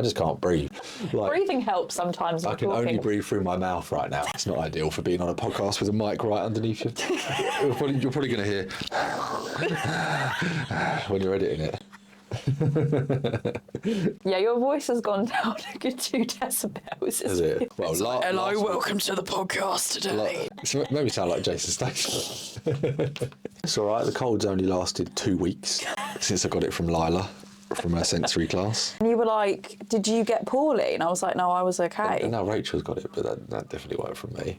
just can't breathe. Like, breathing helps sometimes. I can only breathe through my mouth right now. It's not ideal for being on a podcast with a mic right underneath you. You're probably going to hear when you're editing it. Yeah, your voice has gone down a good 2 decibels. Is it? Well, hello, welcome to the podcast today. So maybe sound like Jason Statham. It's all right. The cold's only lasted 2 weeks since I got it from Lila, from her sensory class. And you were like, did you get poorly? And I was like, no, I was okay. And now Rachel's got it, but that definitely wasn't from me.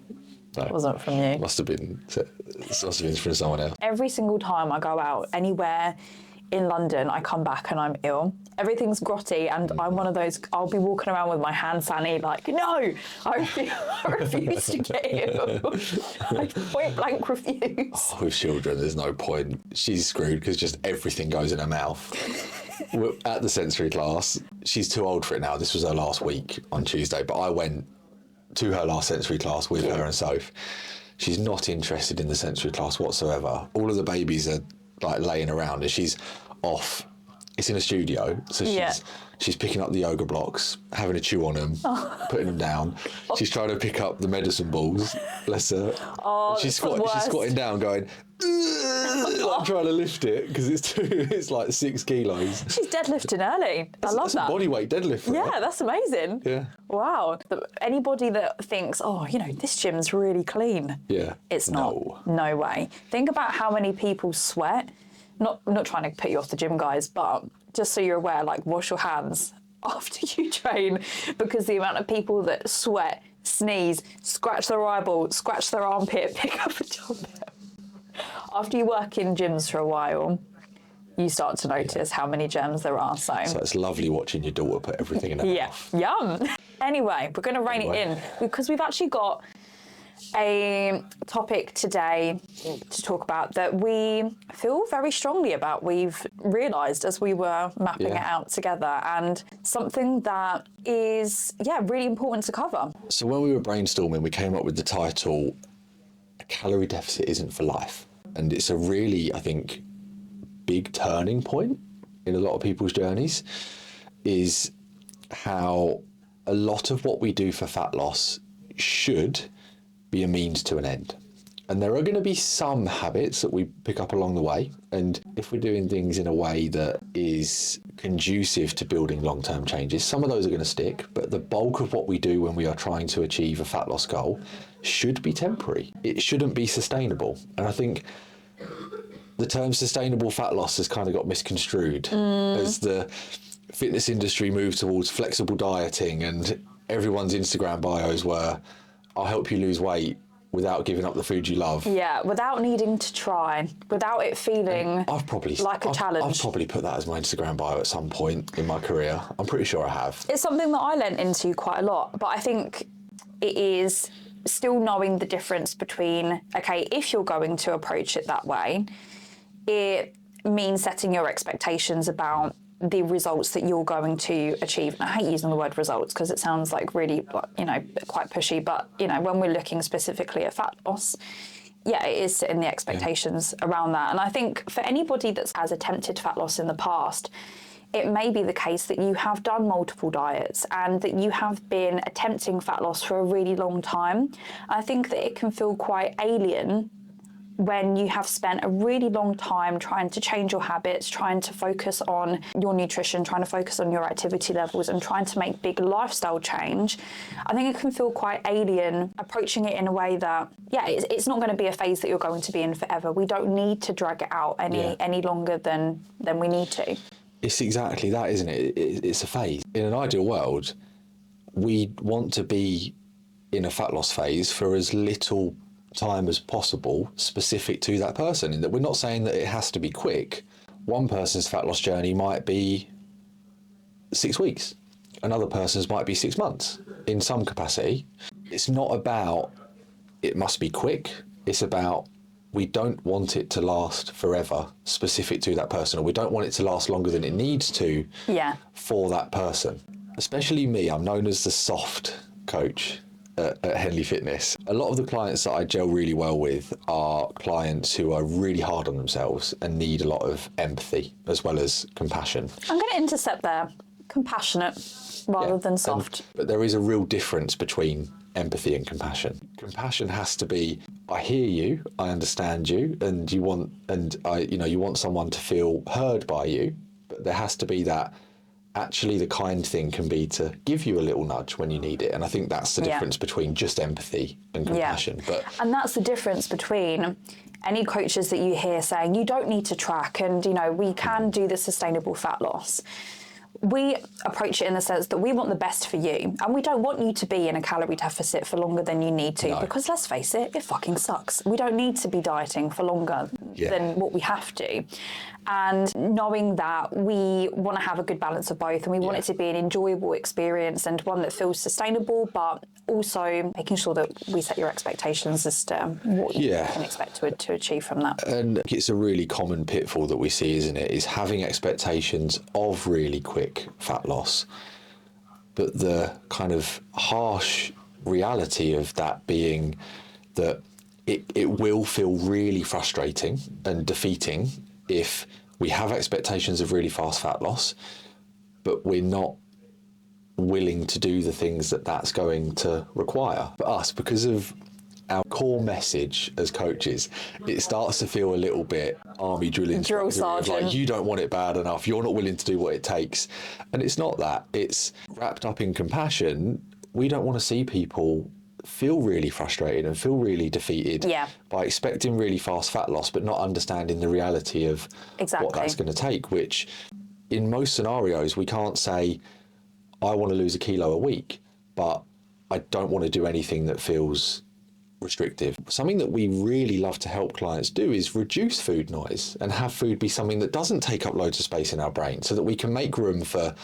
No, it wasn't from you. Must have been from someone else. Every single time I go out anywhere in London, I come back and I'm ill. Everything's grotty, and I'm one of those, I'll be walking around with my hand sanny like, no, I refuse to get ill. I point blank refuse. Oh, with children, there's no point. She's screwed because just everything goes in her mouth. At the sensory class, she's too old for it now. This was her last week on Tuesday, but I went to her last sensory class with her and Soph. She's not interested in the sensory class whatsoever. All of the babies are like laying around and she's off. It's in a studio, so she's picking up the yoga blocks, having a chew on them, putting them down. She's trying to pick up the medicine balls, bless her. She's squatting down going, like trying to lift it because it's like 6 kilos. She's deadlifting early. I love that. That's a body weight deadlift for her. That's amazing. Yeah. Wow. Anybody that thinks, this gym's really clean. Yeah. It's not. No way. Think about how many people sweat. Not trying to put you off the gym, guys, but just so you're aware, like, wash your hands after you train, because the amount of people that sweat, sneeze, scratch their eyeball, scratch their armpit, pick up a dumbbell. After you work in gyms for a while, you start to notice how many germs there are. So it's lovely watching your daughter put everything in her mouth. Yum. Anyway, we're going to rein it in because we've actually got a topic today to talk about that we feel very strongly about. We've realised as we were mapping it out together, and something that is, really important to cover. So when we were brainstorming, we came up with the title, A Calorie Deficit Isn't for Life. And it's a really, I think, big turning point in a lot of people's journeys, is how a lot of what we do for fat loss should be a means to an end. And there are going to be some habits that we pick up along the way. And if we're doing things in a way that is conducive to building long-term changes, some of those are going to stick. But the bulk of what we do when we are trying to achieve a fat loss goal should be temporary. It shouldn't be sustainable. And I think the term sustainable fat loss has kind of got misconstrued as the fitness industry moved towards flexible dieting, and everyone's Instagram bios were, I'll help you lose weight without giving up the food you love. Yeah, without needing to try, without it feeling like a challenge. I've probably put that as my Instagram bio at some point in my career. I'm pretty sure I have. It's something that I lent into quite a lot, but I think it is still knowing the difference between, okay, if you're going to approach it that way, it means setting your expectations about the results that you're going to achieve. And I hate using the word results because it sounds like really, quite pushy, but, when we're looking specifically at fat loss, it is setting the expectations around that. And I think for anybody that has attempted fat loss in the past, it may be the case that you have done multiple diets and that you have been attempting fat loss for a really long time. I think that it can feel quite alien when you have spent a really long time trying to change your habits, trying to focus on your nutrition, trying to focus on your activity levels and trying to make big lifestyle change. I think it can feel quite alien approaching it in a way that, it's not going to be a phase that you're going to be in forever. We don't need to drag it out any longer than we need to. It's exactly that, isn't it? It's a phase. In an ideal world, we want to be in a fat loss phase for as little time as possible specific to that person, in that we're not saying that it has to be quick. One person's fat loss journey might be 6 weeks. Another person's might be 6 months in some capacity. It's not about it must be quick. It's about we don't want it to last forever specific to that person, or we don't want it to last longer than it needs to for that person. Especially me, I'm known as the soft coach at Henley Fitness. A lot of the clients that I gel really well with are clients who are really hard on themselves and need a lot of empathy as well as compassion. I'm going to intercept there compassionate rather than soft. But there is a real difference between empathy and compassion. Compassion has to be, I hear you, I understand you, and you want someone to feel heard by you, but there has to be that. Actually, the kind thing can be to give you a little nudge when you need it. And I think that's the difference between just empathy and compassion. And that's the difference between any coaches that you hear saying, you don't need to track and, we can do the sustainable fat loss. We approach it in the sense that we want the best for you, and we don't want you to be in a calorie deficit for longer than you need to, because let's face it fucking sucks. We don't need to be dieting for longer than what we have to. And knowing that we want to have a good balance of both, and we want it to be an enjoyable experience and one that feels sustainable, but also making sure that we set your expectations as to what you can expect to achieve from that. And it's a really common pitfall that we see, isn't it, is having expectations of really quick fat loss, but the kind of harsh reality of that being that it will feel really frustrating and defeating if we have expectations of really fast fat loss, but we're not willing to do the things that that's going to require. But us, because of our core message as coaches, it starts to feel a little bit army drill sergeant. Like, you don't want it bad enough, you're not willing to do what it takes. And it's not that. It's wrapped up in compassion. We don't want to see people feel really frustrated and feel really defeated by expecting really fast fat loss, but not understanding the reality of what that's going to take, which in most scenarios, we can't say, I want to lose a kilo a week, but I don't want to do anything that feels restrictive. Something that we really love to help clients do is reduce food noise and have food be something that doesn't take up loads of space in our brain, so that we can make room for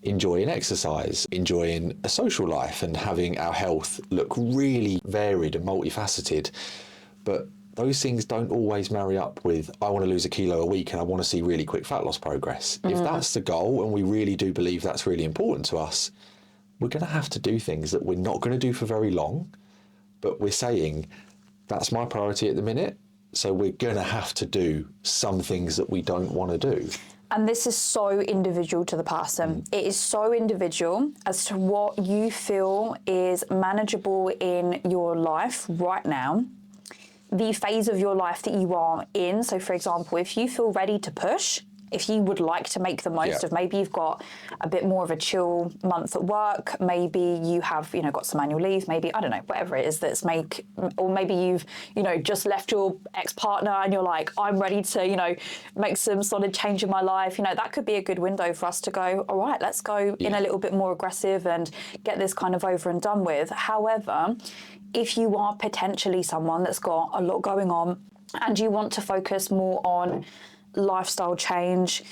enjoying exercise, enjoying a social life, and having our health look really varied and multifaceted. But those things don't always marry up with, I want to lose a kilo a week and I want to see really quick fat loss progress. If that's the goal, and we really do believe that's really important to us, we're going to have to do things that we're not going to do for very long, but we're saying, that's my priority at the minute, so we're going to have to do some things that we don't want to do. And this is so individual to the person. It is so individual as to what you feel is manageable in your life right now, the phase of your life that you are in. So, for example, if you feel ready to push, if you would like to make the most of, maybe you've got a bit more of a chill month at work, maybe you have, got some annual leave, maybe, I don't know, whatever it is or maybe you've, just left your ex-partner and you're like, I'm ready to, make some solid change in my life. That could be a good window for us to go, all right, let's go in a little bit more aggressive and get this kind of over and done with. However, if you are potentially someone that's got a lot going on and you want to focus more on lifestyle change,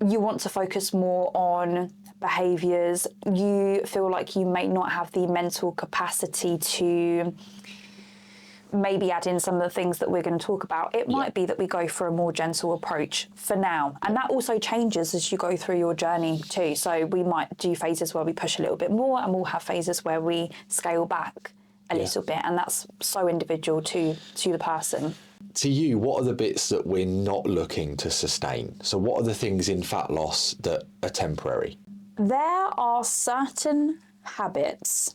you want to focus more on behaviours, you feel like you may not have the mental capacity to maybe add in some of the things that we're going to talk about, it might be that we go for a more gentle approach for now. And that also changes as you go through your journey too. So we might do phases where we push a little bit more, and we'll have phases where we scale back a little bit, and that's so individual to the person. To you, what are the bits that we're not looking to sustain? So what are the things in fat loss that are temporary? There are certain habits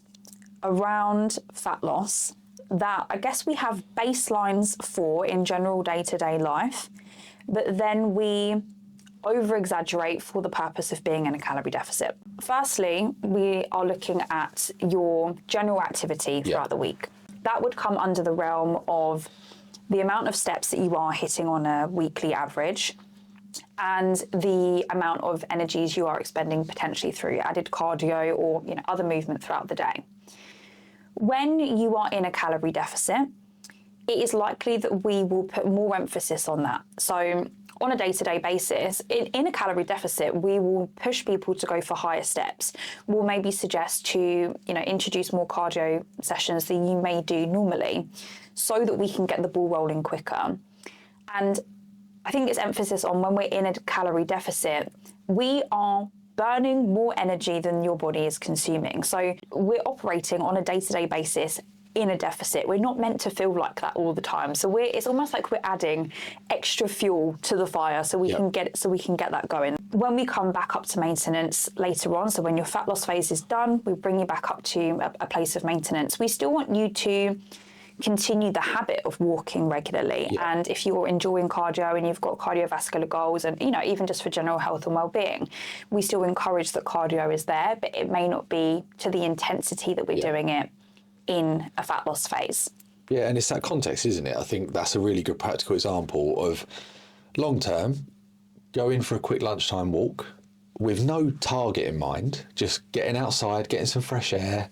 around fat loss that I guess we have baselines for in general day-to-day life, but then we over-exaggerate for the purpose of being in a calorie deficit. Firstly, we are looking at your general activity throughout the week. That would come under the realm of the amount of steps that you are hitting on a weekly average and the amount of energies you are expending potentially through added cardio or other movement throughout the day. When you are in a calorie deficit, it is likely that we will put more emphasis on that. So on a day-to-day basis, in a calorie deficit, we will push people to go for higher steps. We'll maybe suggest to, introduce more cardio sessions than you may do normally, so that we can get the ball rolling quicker. And I think it's emphasis on when we're in a calorie deficit, we are burning more energy than your body is consuming. So we're operating on a day-to-day basis in a deficit. We're not meant to feel like that all the time. So it's almost like we're adding extra fuel to the fire so we can get that going. When we come back up to maintenance later on, so when your fat loss phase is done, we bring you back up to a place of maintenance. We still want you to continue the habit of walking regularly. And if you're enjoying cardio and you've got cardiovascular goals and, even just for general health and well-being, we still encourage that cardio is there, but it may not be to the intensity that we're doing it in a fat loss phase. Yeah, and it's that context, isn't it? I think that's a really good practical example of long term, going for a quick lunchtime walk with no target in mind, just getting outside, getting some fresh air,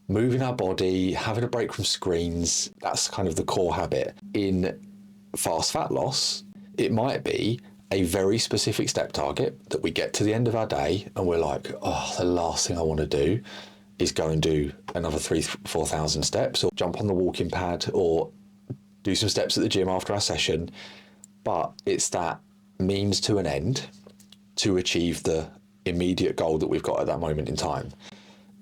moving our body, having a break from screens. That's kind of the core habit. In fast fat loss, it might be a very specific step target that we get to the end of our day and we're like, oh, the last thing I want to do is go and do another 4,000 steps or jump on the walking pad or do some steps at the gym after our session. But it's that means to an end to achieve the immediate goal that we've got at that moment in time.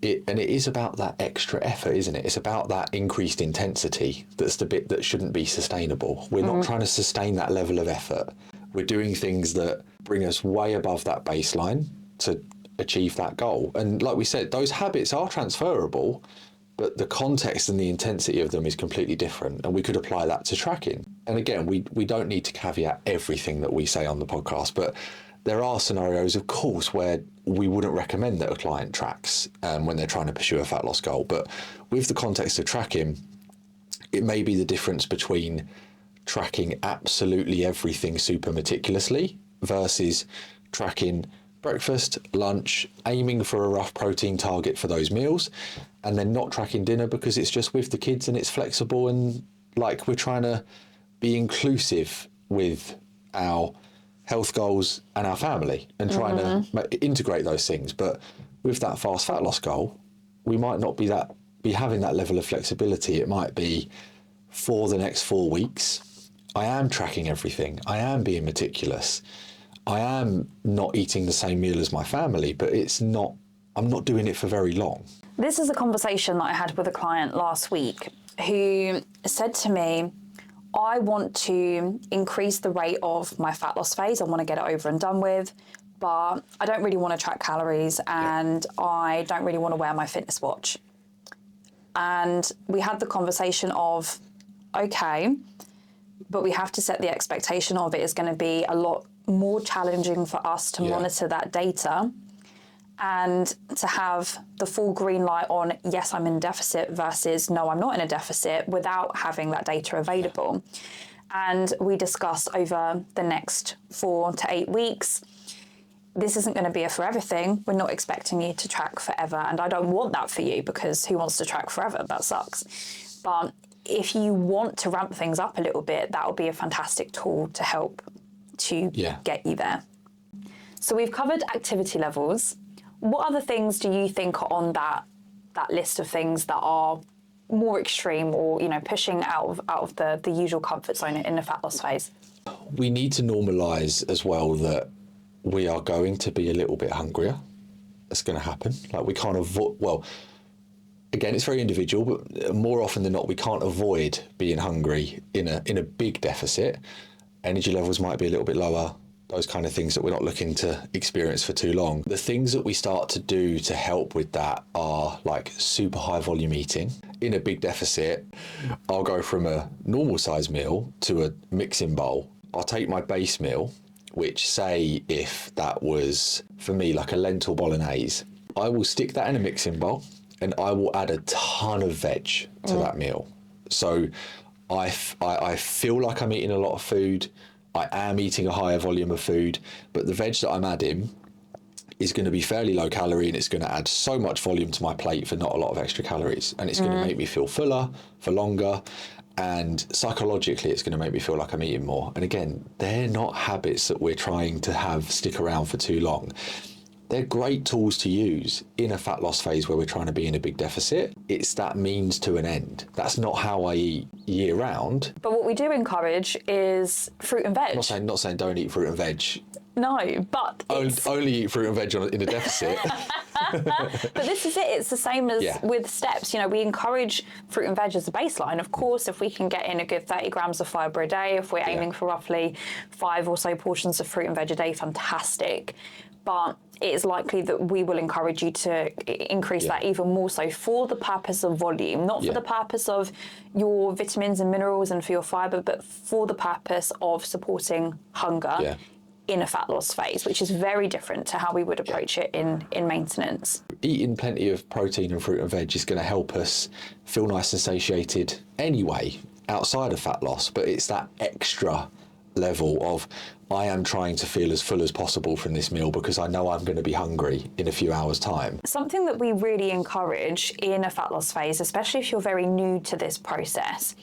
And it is about that extra effort, isn't it? It's about that increased intensity that's the bit that shouldn't be sustainable. We're not trying to sustain that level of effort. We're doing things that bring us way above that baseline to achieve that goal. And like we said, those habits are transferable, but the context and the intensity of them is completely different. And we could apply that to tracking. And again, we don't need to caveat everything that we say on the podcast, but there are scenarios, of course, where we wouldn't recommend that a client tracks when they're trying to pursue a fat loss goal. But with the context of tracking, it may be the difference between tracking absolutely everything super meticulously versus tracking breakfast, lunch, aiming for a rough protein target for those meals, and then not tracking dinner because it's just with the kids and it's flexible and like we're trying to be inclusive with our health goals and our family and trying to integrate those things. But with that fast fat loss goal, we might not be having that level of flexibility. It might be for the next 4 weeks, I am tracking everything. I am being meticulous. I am not eating the same meal as my family, but I'm not doing it for very long. This is a conversation that I had with a client last week who said to me, I want to increase the rate of my fat loss phase. I want to get it over and done with, but I don't really want to track calories and I don't really want to wear my fitness watch. And we had the conversation of, okay, but we have to set the expectation of it is going to be a lot more challenging for us to monitor that data and to have the full green light on, yes, I'm in deficit versus no, I'm not in a deficit without having that data available. And we discussed over the next 4 to 8 weeks, this isn't going to be a forever thing. We're not expecting you to track forever. And I don't want that for you because who wants to track forever? That sucks. But if you want to ramp things up a little bit, that will be a fantastic tool to help to get you there. So we've covered activity levels. What other things do you think are on that list of things that are more extreme or, pushing out of the usual comfort zone in the fat loss phase? We need to normalise as well that we are going to be a little bit hungrier. That's going to happen. Like we can't avoid, well, again, it's very individual, but more often than not, we can't avoid being hungry in a big deficit. Energy levels might be a little bit lower, those kind of things that we're not looking to experience for too long. The things that we start to do to help with that are like super high volume eating. In a big deficit, I'll go from a normal size meal to a mixing bowl. I'll take my base meal, which say if that was for me like a lentil bolognese, I will stick that in a mixing bowl and I will add a ton of veg to that meal. So I feel like I'm eating a lot of food. I am eating a higher volume of food, but the veg that I'm adding is going to be fairly low calorie and it's going to add so much volume to my plate for not a lot of extra calories. And it's going to make me feel fuller for longer. And psychologically, it's going to make me feel like I'm eating more. And again, they're not habits that we're trying to have stick around for too long. they're great tools to use in a fat loss phase where we're trying to be in a big deficit. It's that means to an end. That's not how I eat year round. But what we do encourage is fruit and veg. Not saying don't eat fruit and veg. No, but only eat fruit and veg in a deficit. But this is it. It's the same as with steps. You know, we encourage fruit and veg as a baseline. Of course, if we can get in a good 30 grams of fibre a day, if we're aiming for roughly 5 or so portions of fruit and veg a day, fantastic. But it is likely that we will encourage you to increase that even more so for the purpose of volume, not for the purpose of your vitamins and minerals and for your fibre, but for the purpose of supporting hunger in a fat loss phase, which is very different to how we would approach it in maintenance. Eating plenty of protein and fruit and veg is going to help us feel nice and satiated anyway, outside of fat loss, but it's that extra level of I am trying to feel as full as possible from this meal because I know I'm going to be hungry in a few hours' time. Something that we really encourage in a fat loss phase, especially if you're very new to this process,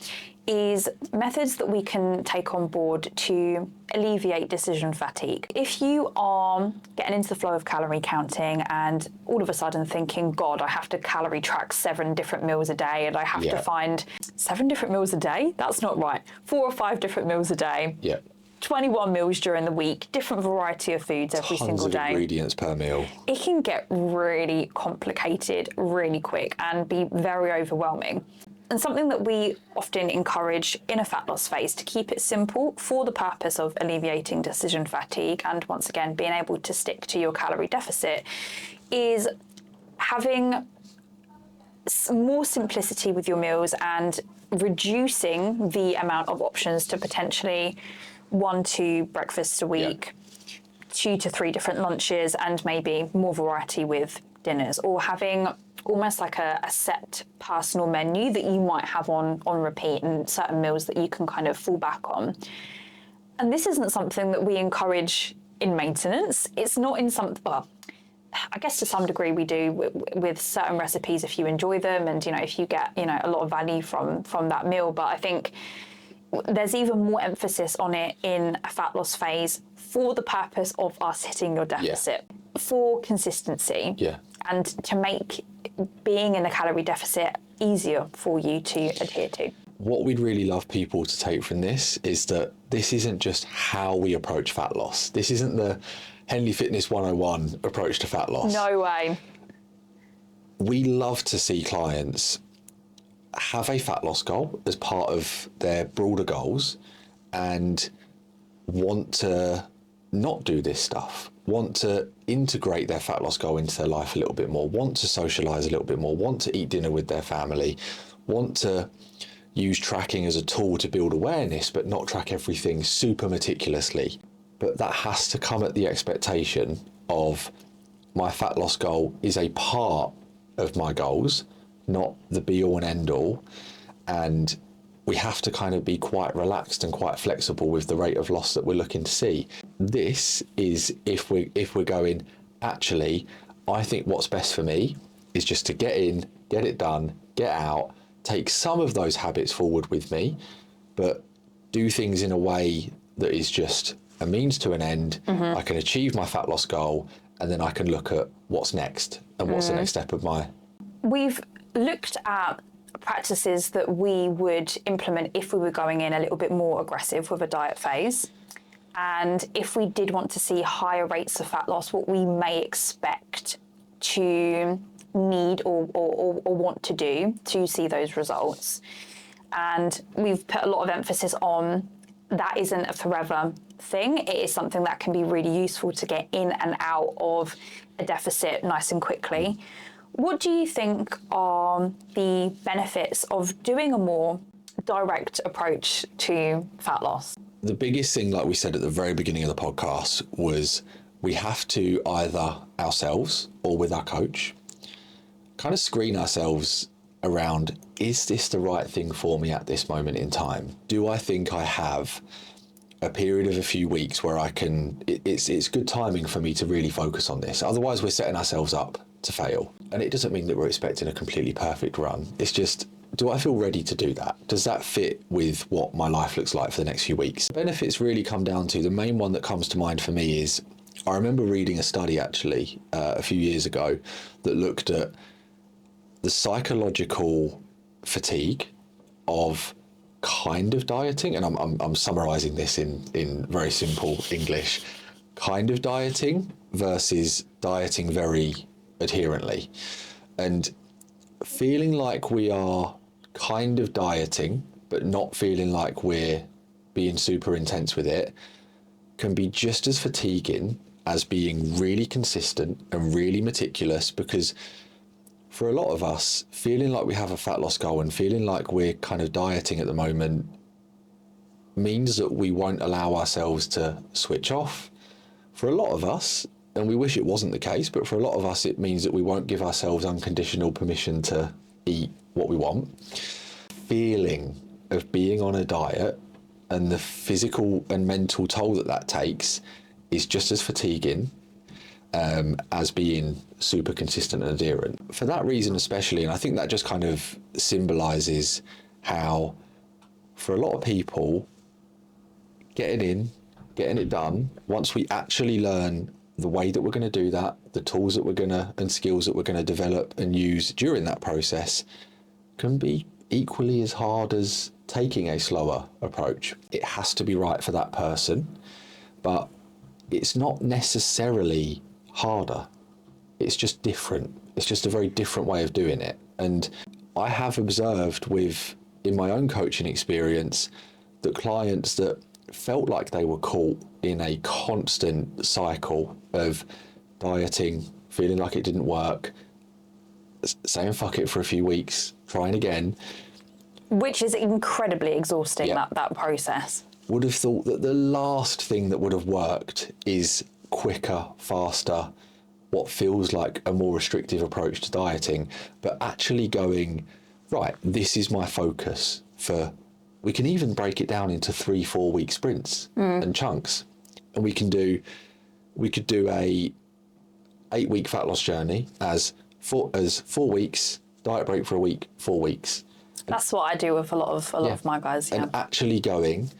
is methods that we can take on board to alleviate decision fatigue. If you are getting into the flow of calorie counting and all of a sudden thinking, God, I have to calorie track 7 different meals a day and I have to find 7 different meals a day? That's not right. 4 or 5 different meals a day. 21 meals during the week, different variety of foods every single day. Tons of ingredients per meal. It can get really complicated really quick and be very overwhelming. And something that we often encourage in a fat loss phase to keep it simple for the purpose of alleviating decision fatigue and once again being able to stick to your calorie deficit is having more simplicity with your meals and reducing the amount of options to potentially 1-2 breakfasts a week, 2 to 3 different lunches, and maybe more variety with dinners, or having almost like a set personal menu that you might have on repeat and certain meals that you can kind of fall back on. And this isn't something that we encourage in maintenance. It's not in some, well, I guess to some degree we do with certain recipes if you enjoy them and, you know, if you get, you know, a lot of value from that meal. But I think there's even more emphasis on it in a fat loss phase for the purpose of us hitting your deficit, for consistency, and to make being in a calorie deficit easier for you to adhere to. What we'd really love people to take from this is that this isn't just how we approach fat loss. This isn't the Henley Fitness 101 approach to fat loss. No way. We love to see clients have a fat loss goal as part of their broader goals and want to not do this stuff, want to integrate their fat loss goal into their life a little bit more, want to socialize a little bit more, want to eat dinner with their family, want to use tracking as a tool to build awareness, but not track everything super meticulously. But that has to come at the expectation of my fat loss goal is a part of my goals, not the be all and end all. And we have to kind of be quite relaxed and quite flexible with the rate of loss that we're looking to see. This is if we're going, actually, I think what's best for me is just to get in, get it done, get out, take some of those habits forward with me, but do things in a way that is just a means to an end. I can achieve my fat loss goal, and then I can look at what's next and what's the next step of my... We've looked at practices that we would implement if we were going in a little bit more aggressive with a diet phase. And if we did want to see higher rates of fat loss, what we may expect to need or want to do to see those results. And we've put a lot of emphasis on that isn't a forever thing. It is something that can be really useful to get in and out of a deficit nice and quickly. What do you think are the benefits of doing a more direct approach to fat loss? The biggest thing, like we said at the very beginning of the podcast, was we have to either ourselves or with our coach kind of screen ourselves around, is this the right thing for me at this moment in time? Do I think I have a period of a few weeks where I can, it's good timing for me to really focus on this. Otherwise we're setting ourselves up to fail. And it doesn't mean that we're expecting a completely perfect run. It's just, do I feel ready to do that? Does that fit with what my life looks like for the next few weeks? Benefits really come down to, the main one that comes to mind for me is, I remember reading a study actually a few years ago that looked at the psychological fatigue of kind of dieting, and I'm summarising this in very simple English, kind of dieting versus dieting very adherently. And feeling like we are kind of dieting, but not feeling like we're being super intense with it, can be just as fatiguing as being really consistent and really meticulous, because for a lot of us, feeling like we have a fat loss goal and feeling like we're kind of dieting at the moment means that we won't allow ourselves to switch off. For a lot of us, and we wish it wasn't the case, but for a lot of us, it means that we won't give ourselves unconditional permission to eat what we want. Feeling of being on a diet and the physical and mental toll that that takes is just as fatiguing as being super consistent and adherent. For that reason especially, and I think that just kind of symbolises how, for a lot of people, getting it done, once we actually learn the way that we're going to do that, the tools that we're going to, and skills that we're going to develop and use during that process, can be equally as hard as taking a slower approach. It has to be right for that person, but it's not necessarily harder. It's just different. It's just a very different way of doing it. And I have observed in my own coaching experience, that clients that felt like they were caught in a constant cycle of dieting, feeling like it didn't work, saying fuck it for a few weeks, trying again. Which is incredibly exhausting, that process. Would have thought that the last thing that would have worked is quicker, faster, what feels like a more restrictive approach to dieting, but actually going, right, this is my focus for, we can even break it down into 3-4 week sprints and chunks. And we could do a 8-week fat loss journey as 4 weeks, diet break for a week, 4 weeks. That's what I do with a lot of my guys. And actually going,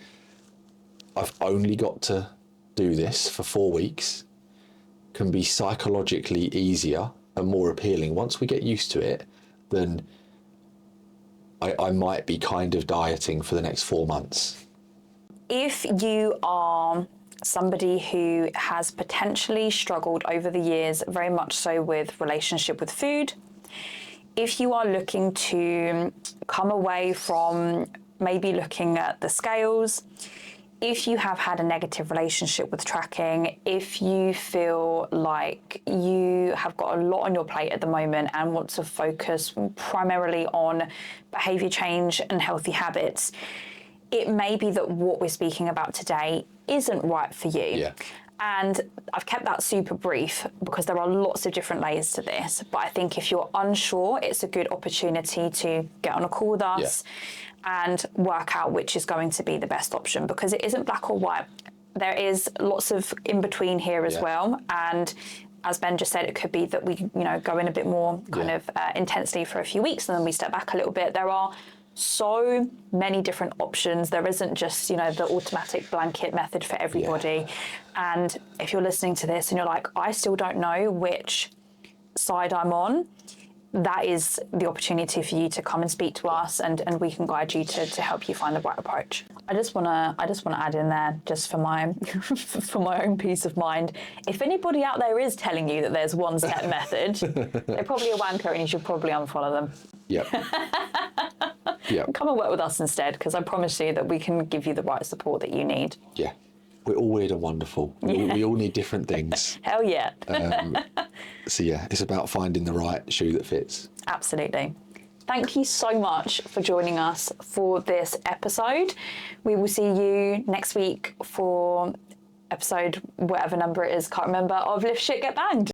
I've only got to do this for 4 weeks, can be psychologically easier and more appealing once we get used to it than I might be kind of dieting for the next 4 months. If you are somebody who has potentially struggled over the years, very much so with relationship with food, if you are looking to come away from maybe looking at the scales, if you have had a negative relationship with tracking, if you feel like you have got a lot on your plate at the moment and want to focus primarily on behaviour change and healthy habits, it may be that what we're speaking about today isn't right for you. Yeah. And I've kept that super brief because there are lots of different layers to this. But I think if you're unsure, it's a good opportunity to get on a call with us and work out which is going to be the best option, because it isn't black or white. There is lots of in between here as well. And as Ben just said, it could be that we, go in a bit more kind of intensely for a few weeks and then we step back a little bit. There are so many different options. There isn't just, the automatic blanket method for everybody. And if you're listening to this and you're like, I still don't know which side I'm on, that is the opportunity for you to come and speak to us, and we can guide you to help you find the right approach. I just wanna add in there, just for my for my own peace of mind. If anybody out there is telling you that there's one set method, they're probably a wanker and you should probably unfollow them. Yep. Yep. Come and work with us instead, because I promise you that we can give you the right support that you need. Yeah. We're all weird and wonderful. We all need different things. Hell yeah. So yeah, it's about finding the right shoe that fits. Absolutely. Thank you so much for joining us for this episode. We will see you next week for episode, whatever number it is, can't remember, of Lift Shit Get Banged.